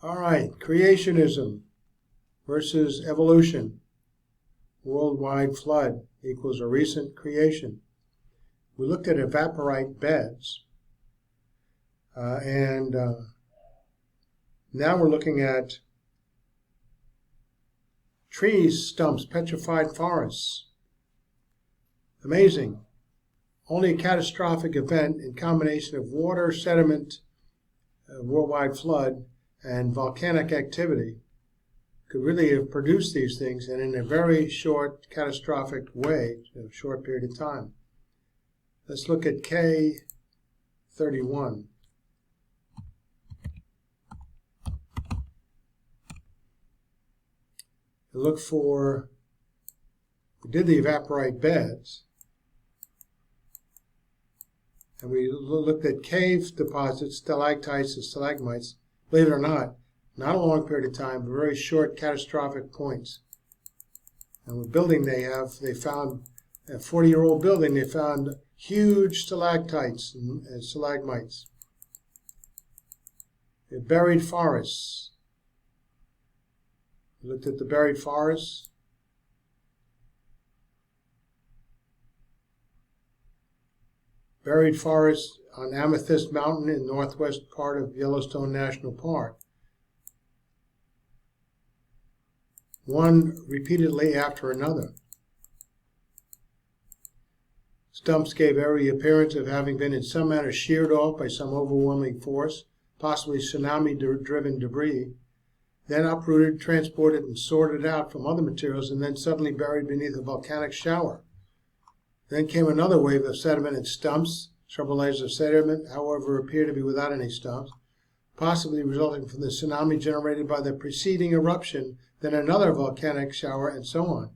All right, creationism versus evolution. Worldwide flood equals a recent creation. We looked at evaporite beds, and now we're looking at trees, stumps, petrified forests. Amazing. Only a catastrophic event in combination of water, sediment, worldwide flood, and volcanic activity could really have produced these things, and in a very short, catastrophic way, in a short period of time. Let's look at K31. Look for, we did the evaporite beds, and we looked at cave deposits, stalactites and stalagmites. Believe it or not a long period of time, but very short catastrophic points. And the building they found a 40-year-old building, they found huge stalactites and stalagmites. The buried forests. We looked at the buried forests. Buried forests on Amethyst Mountain in the northwest part of Yellowstone National Park. One repeatedly after another. Stumps gave every appearance of having been in some manner sheared off by some overwhelming force, possibly tsunami-driven debris, then uprooted, transported, and sorted out from other materials, and then suddenly buried beneath a volcanic shower. Then came another wave of sediment and stumps. Several layers of sediment, however, appear to be without any stumps, possibly resulting from the tsunami generated by the preceding eruption, then another volcanic shower, and so on.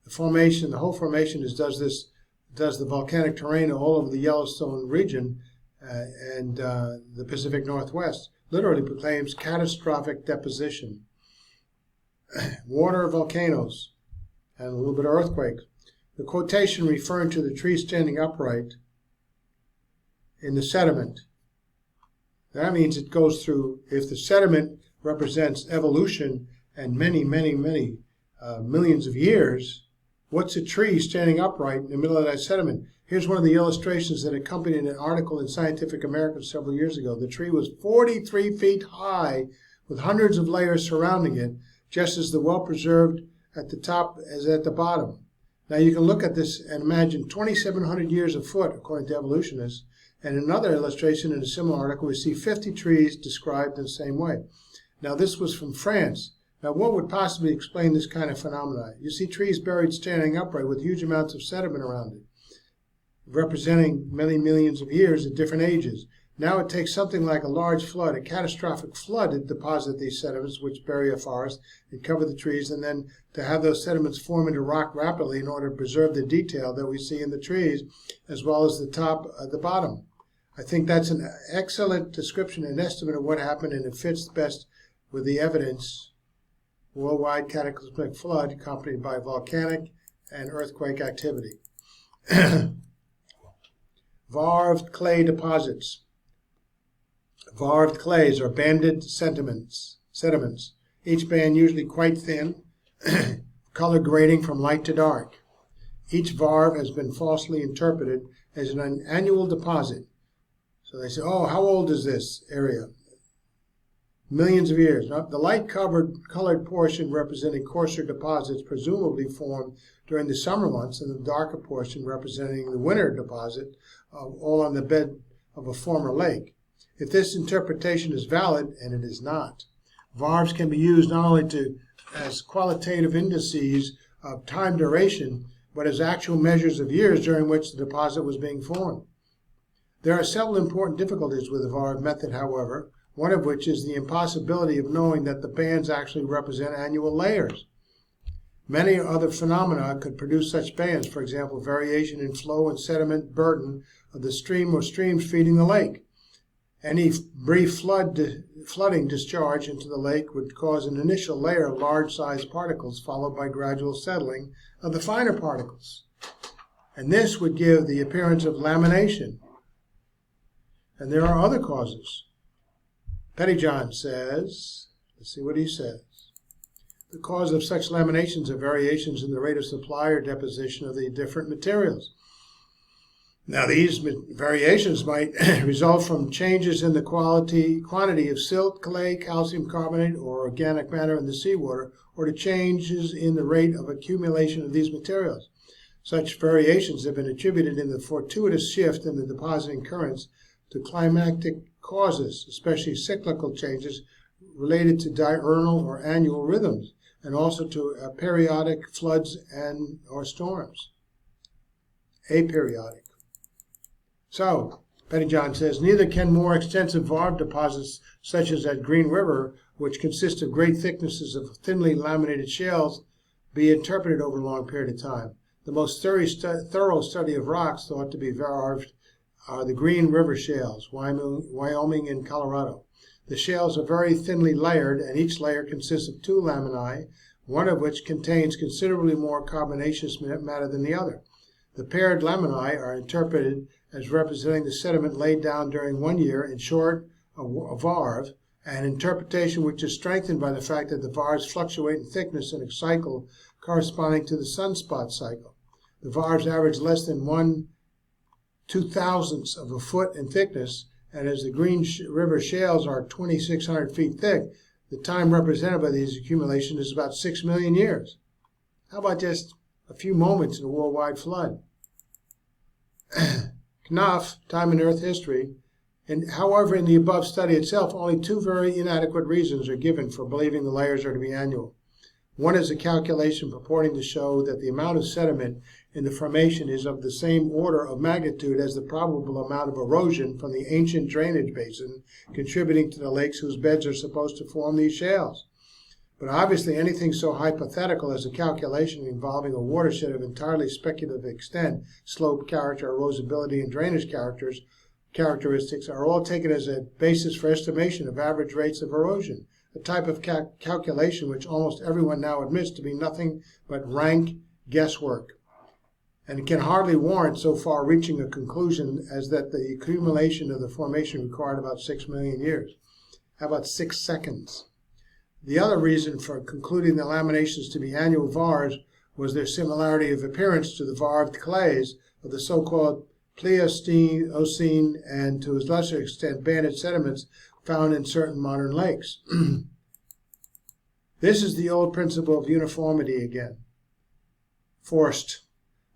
The whole formation does the volcanic terrain all over the Yellowstone region and the Pacific Northwest. Literally proclaims catastrophic deposition. Water volcanoes and a little bit of earthquakes. The quotation referring to the tree standing upright in the sediment. That means it goes through, if the sediment represents evolution and many millions of years, what's a tree standing upright in the middle of that sediment? Here's one of the illustrations that accompanied an article in Scientific American several years ago. The tree was 43 feet high with hundreds of layers surrounding it, just as the well-preserved at the top as at the bottom. Now you can look at this and imagine 2,700 years afoot, according to evolutionists, and another illustration in a similar article, we see 50 trees described in the same way. Now this was from France. Now what would possibly explain this kind of phenomenon? You see trees buried standing upright with huge amounts of sediment around it, representing many millions of years at different ages. Now it takes something like a large flood, a catastrophic flood, to deposit these sediments which bury a forest and cover the trees, and then to have those sediments form into rock rapidly in order to preserve the detail that we see in the trees, as well as the top at the bottom. I think that's an excellent description and estimate of what happened, and it fits best with the evidence. Worldwide cataclysmic flood accompanied by volcanic and earthquake activity. VARVED clay deposits. VARVED clays are banded sediments, each band usually quite thin, color grading from light to dark. Each varve has been falsely interpreted as an annual deposit. So they say, oh, how old is this area? Millions of years. Now, the light-colored portion representing coarser deposits presumably formed during the summer months, and the darker portion representing the winter deposit, all on the bed of a former lake. If this interpretation is valid, and it is not, varves can be used not only as qualitative indices of time duration, but as actual measures of years during which the deposit was being formed. There are several important difficulties with the VARVED method, however, one of which is the impossibility of knowing that the bands actually represent annual layers. Many other phenomena could produce such bands, for example, variation in flow and sediment burden of the stream or streams feeding the lake. Any brief flooding discharge into the lake would cause an initial layer of large-sized particles, followed by gradual settling of the finer particles. And this would give the appearance of lamination. And there are other causes. Pettyjohn says, let's see what he says. The cause of such laminations are variations in the rate of supply or deposition of the different materials. Now, these variations might result from changes in the quantity of silt, clay, calcium carbonate, or organic matter in the seawater, or to changes in the rate of accumulation of these materials. Such variations have been attributed in the fortuitous shift in the depositing currents to climatic causes, especially cyclical changes related to diurnal or annual rhythms, and also to periodic floods and or storms. Aperiodic. So, Pettyjohn says, neither can more extensive VARVED deposits, such as at Green River, which consist of great thicknesses of thinly laminated shales, be interpreted over a long period of time. The most thorough study of rocks thought to be VARVED are the Green River shales, Wyoming and Colorado. The shales are very thinly layered, and each layer consists of 2 laminae, one of which contains considerably more carbonaceous matter than the other. The paired laminae are interpreted as representing the sediment laid down during 1 year, in short, a VARVE, an interpretation which is strengthened by the fact that the VARVEs fluctuate in thickness in a cycle corresponding to the sunspot cycle. The VARVEs average less than 1/2000th of a foot in thickness, and as the Green River shales are 2,600 feet thick, the time represented by these accumulations is about 6 million years. How about just a few moments in a worldwide flood? Knopf, Time in Earth History. And however, in the above study itself, only 2 very inadequate reasons are given for believing the layers are to be annual. One is a calculation purporting to show that the amount of sediment in the formation is of the same order of magnitude as the probable amount of erosion from the ancient drainage basin contributing to the lakes whose beds are supposed to form these shales. But obviously anything so hypothetical as a calculation involving a watershed of entirely speculative extent, slope, character, erosibility, and drainage characteristics are all taken as a basis for estimation of average rates of erosion, a type of calculation which almost everyone now admits to be nothing but rank guesswork, and can hardly warrant so far reaching a conclusion as that the accumulation of the formation required about 6 million years. How about 6 seconds? The other reason for concluding the laminations to be annual VARVEs was their similarity of appearance to the VARVED clays of the so-called Pleistocene and, to a lesser extent, banded sediments found in certain modern lakes. This is the old principle of uniformity again, forced.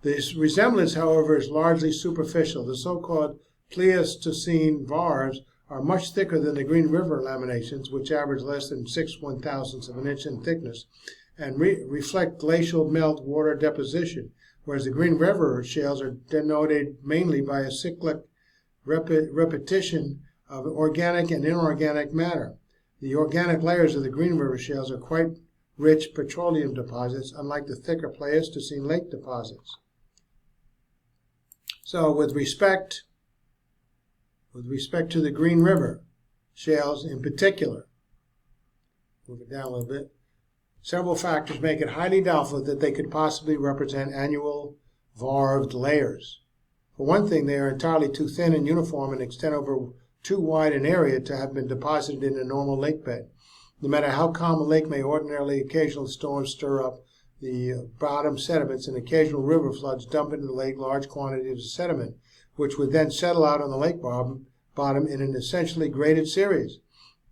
This resemblance, however, is largely superficial. The so-called Pleistocene VARVEs are much thicker than the Green River laminations, which average less than 6/1000th of an inch in thickness, and reflect glacial melt water deposition, whereas the Green River shales are denoted mainly by a cyclic repetition of organic and inorganic matter. The organic layers of the Green River shales are quite rich petroleum deposits, unlike the thicker Pleistocene lake deposits. So with respect to the Green River shales in particular, move it down a little bit, several factors make it highly doubtful that they could possibly represent annual VARVED layers. For one thing, they are entirely too thin and uniform and extend over too wide an area to have been deposited in a normal lake bed. No matter how calm a lake may ordinarily, occasional storms stir up the bottom sediments, and occasional river floods dump into the lake large quantities of sediment, which would then settle out on the lake bottom in an essentially graded series.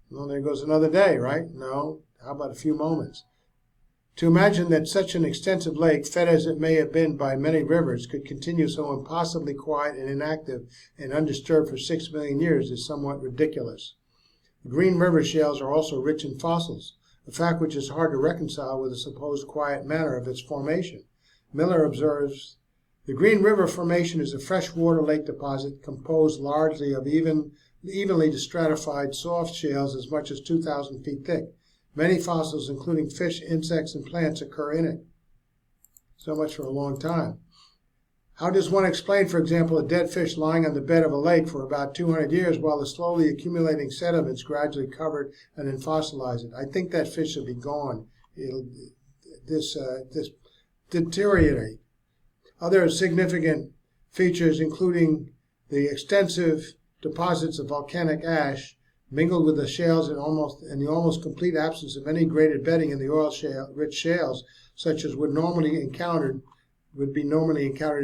Well, there goes another day, right? No, how about a few moments? To imagine that such an extensive lake, fed as it may have been by many rivers, could continue so impossibly quiet and inactive and undisturbed for 6 million years is somewhat ridiculous. The Green River shales are also rich in fossils, a fact which is hard to reconcile with the supposed quiet manner of its formation. Miller observes, the Green River Formation is a freshwater lake deposit composed largely of evenly stratified soft shales as much as 2,000 feet thick. Many fossils, including fish, insects, and plants, occur in it. So much for a long time. How does one explain, for example, a dead fish lying on the bed of a lake for about 200 years while the slowly accumulating sediments gradually cover it and then fossilize it? I think that fish will be gone. It'll deteriorate. Other significant features, including the extensive deposits of volcanic ash, mingled with the shales in the almost complete absence of any graded bedding in the oil-rich shales, such as would be normally encountered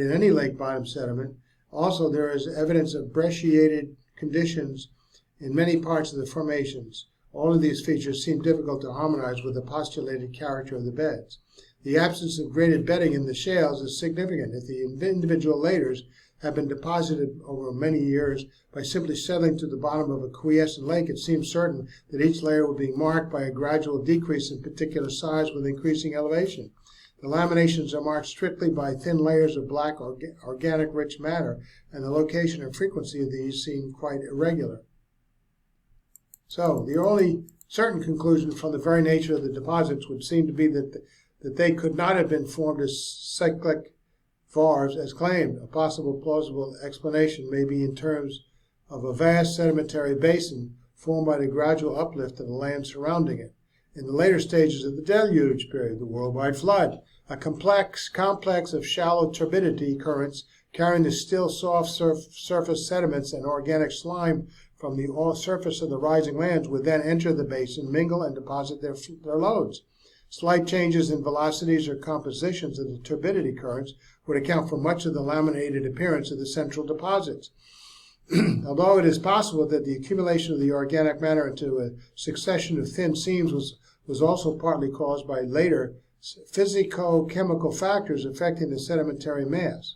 in any lake bottom sediment. Also, there is evidence of brecciated conditions in many parts of the formations. All of these features seem difficult to harmonize with the postulated character of the beds. The absence of graded bedding in the shales is significant. If the individual layers have been deposited over many years by simply settling to the bottom of a quiescent lake, it seems certain that each layer will be marked by a gradual decrease in particular size with increasing elevation. The laminations are marked strictly by thin layers of black organic rich matter, and the location and frequency of these seem quite irregular. So, the only certain conclusion from the very nature of the deposits would seem to be that they could not have been formed as cyclic VARVED as claimed. A possible plausible explanation may be in terms of a vast sedimentary basin formed by the gradual uplift of the land surrounding it. In the later stages of the deluge period, the worldwide flood, a complex of shallow turbidity currents carrying the still soft surface sediments and organic slime from the surface of the rising lands would then enter the basin, mingle, and deposit their loads. Slight changes in velocities or compositions of the turbidity currents would account for much of the laminated appearance of the central deposits. Although it is possible that the accumulation of the organic matter into a succession of thin seams was also partly caused by later physico-chemical factors affecting the sedimentary mass.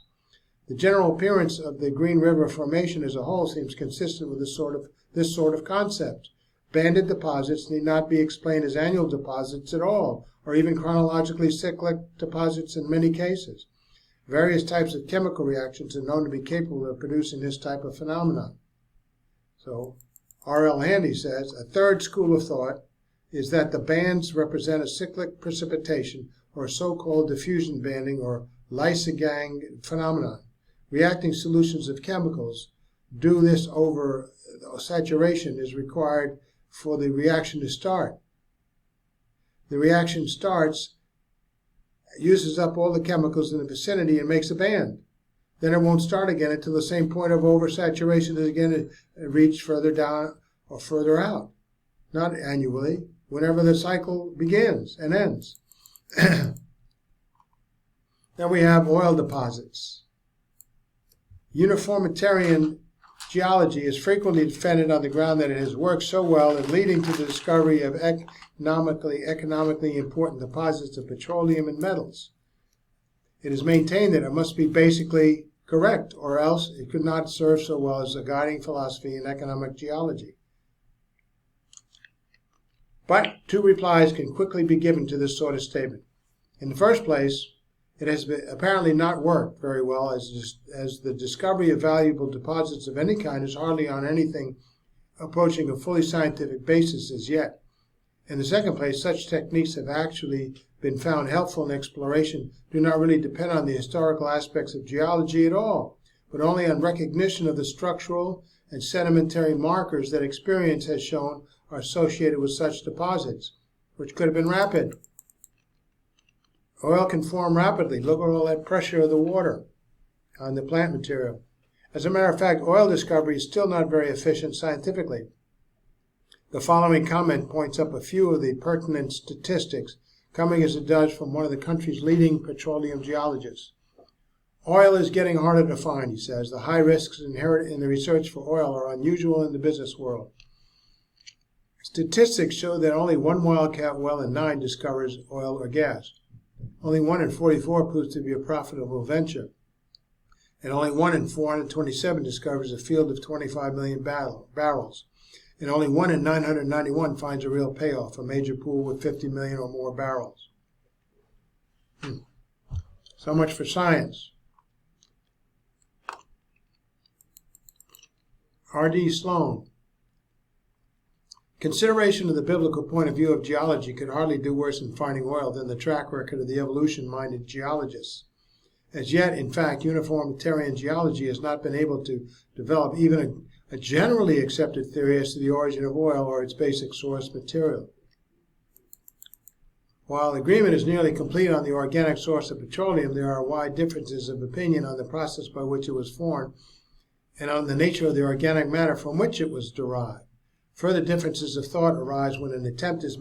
The general appearance of the Green River Formation as a whole seems consistent with this sort of concept. Banded deposits need not be explained as annual deposits at all, or even chronologically cyclic deposits in many cases. Various types of chemical reactions are known to be capable of producing this type of phenomenon. So, R.L. Handy says, a third school of thought is that the bands represent a cyclic precipitation, or so-called diffusion banding, or lysogang phenomenon. Reacting solutions of chemicals do this over saturation is required for the reaction to start. The reaction starts, uses up all the chemicals in the vicinity and makes a band. Then it won't start again until the same point of oversaturation is again reached further down or further out. Not annually, whenever the cycle begins and ends. Then we have oil deposits. Uniformitarian geology is frequently defended on the ground that it has worked so well in leading to the discovery of economically important deposits of petroleum and metals. It is maintained that it must be basically correct, or else it could not serve so well as a guiding philosophy in economic geology. But two replies can quickly be given to this sort of statement. In the first place, it has apparently not worked very well, as the discovery of valuable deposits of any kind is hardly on anything approaching a fully scientific basis as yet. In the second place, such techniques have actually been found helpful in exploration, do not really depend on the historical aspects of geology at all, but only on recognition of the structural and sedimentary markers that experience has shown are associated with such deposits, which could have been rapid. Oil can form rapidly. Look at all that pressure of the water on the plant material. As a matter of fact, oil discovery is still not very efficient scientifically. The following comment points up a few of the pertinent statistics, coming as it does from one of the country's leading petroleum geologists. Oil is getting harder to find, he says. The high risks inherent in the research for oil are unusual in the business world. Statistics show that only one wildcat well in 9 discovers oil or gas. Only 1 in 44 proves to be a profitable venture. And only 1 in 427 discovers a field of 25 million barrels. And only 1 in 991 finds a real payoff, a major pool with 50 million or more barrels. So much for science. R.D. Sloan. Consideration of the biblical point of view of geology could hardly do worse in finding oil than the track record of the evolution-minded geologists. As yet, in fact, uniformitarian geology has not been able to develop even a generally accepted theory as to the origin of oil or its basic source material. While agreement is nearly complete on the organic source of petroleum, there are wide differences of opinion on the process by which it was formed and on the nature of the organic matter from which it was derived. Further differences of thought arise when an attempt is